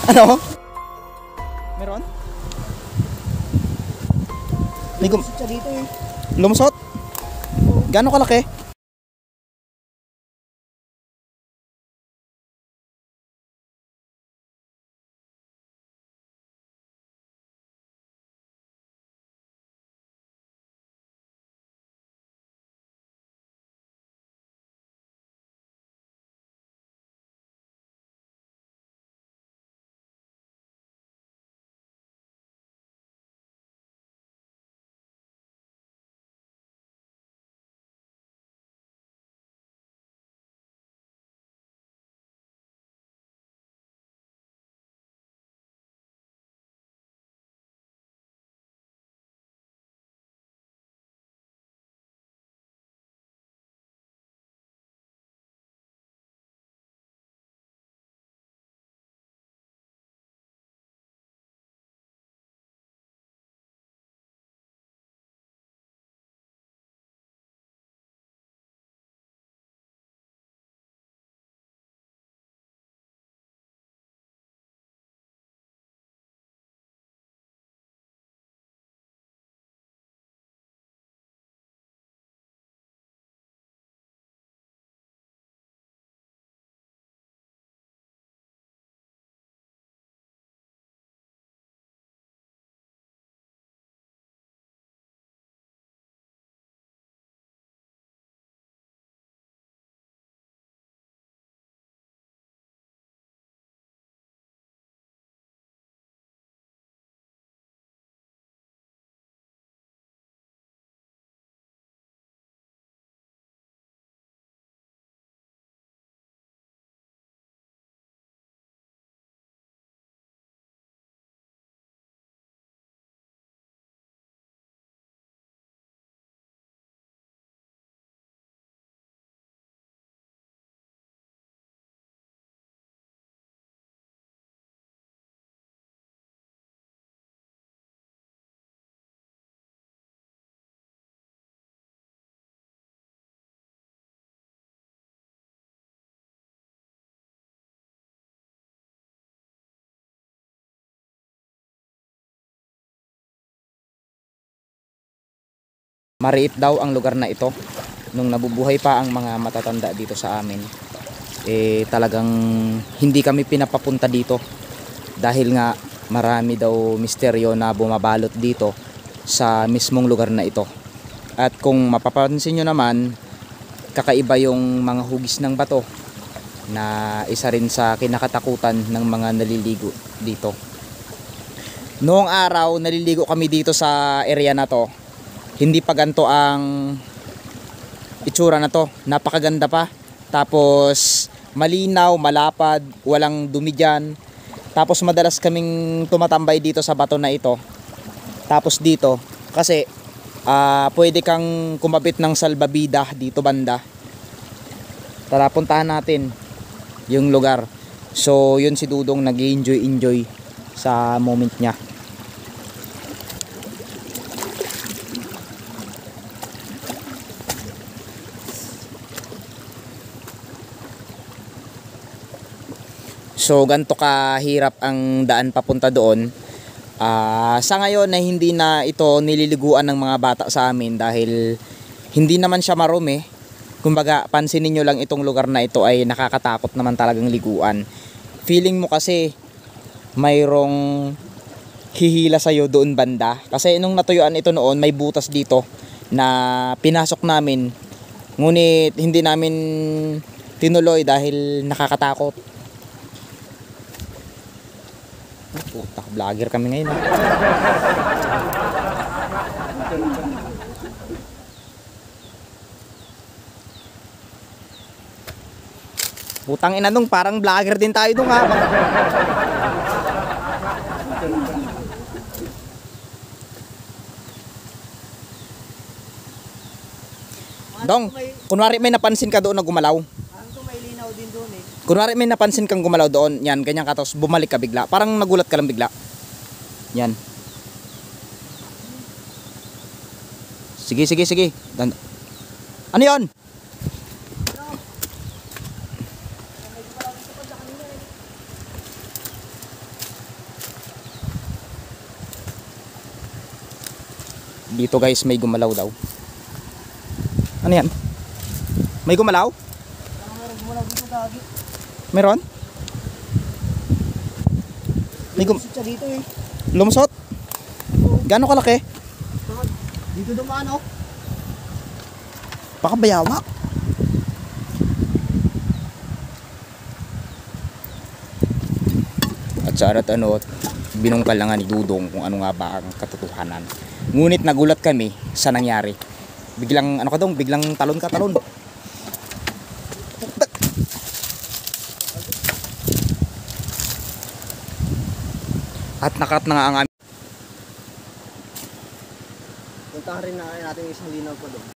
Ano? Meron? May Lumusot siya dito eh. lumusot? Gano'ng kalaki? Mariit daw ang lugar na ito. Nung nabubuhay pa ang mga matatanda dito sa amin, talagang hindi kami pinapapunta dito dahil nga marami daw misteryo na bumabalot dito sa mismong lugar na ito. At kung mapapansin nyo naman, kakaiba yung mga hugis ng bato na isa rin sa kinakatakutan ng mga naliligo dito. Noong araw naliligo kami dito sa area na to, hindi pa ganito ang itsura na to. Napakaganda pa. Tapos malinaw, malapad, walang dumi dyan. Tapos madalas kaming tumatambay dito sa bato na ito. Tapos dito, kasi pwede kang kumabit ng salbabida dito banda. Tara, puntahan natin yung lugar. So yun, si Dudong nag-enjoy sa moment niya. So ganito kahirap ang daan papunta doon. Sa ngayon na hindi na ito nililiguan ng mga bata sa amin dahil hindi naman siya marumi. Kumbaga, pansinin nyo lang itong lugar na ito ay nakakatakot naman talagang liguan. Feeling mo kasi mayroong hihila sa'yo doon banda. Kasi nung natuyuan ito noon, may butas dito na pinasok namin. Ngunit hindi namin tinuloy dahil nakakatakot. Puta, vlogger kami ngayon. Putang ina nung, parang vlogger din tayo dong ha. Dong, kunwari may napansin ka doon na gumalaw. Kunwari may napansin kang gumalaw doon, yan, ganyan ka, tapos bumalik ka bigla. Parang nagulat ka lang bigla. Yan. Sige. Ano yon? Dito guys, may gumalaw daw. Ano yan? May gumalaw? Meron gumalaw dito gagi. Meron? May Lumusot siya dito eh. lumusot? Gaano kalaki? Dito dumaan oh. Baka bayawak. At sa arat ano, binungkal na nga ni Dudong kung ano nga ba ang katotohanan. Ngunit nagulat kami sa nangyari. Biglang ano ka dong, biglang talon ka talon. At nakat na nga ang aming Puntahan rin na natin yung isang linaw pa doon.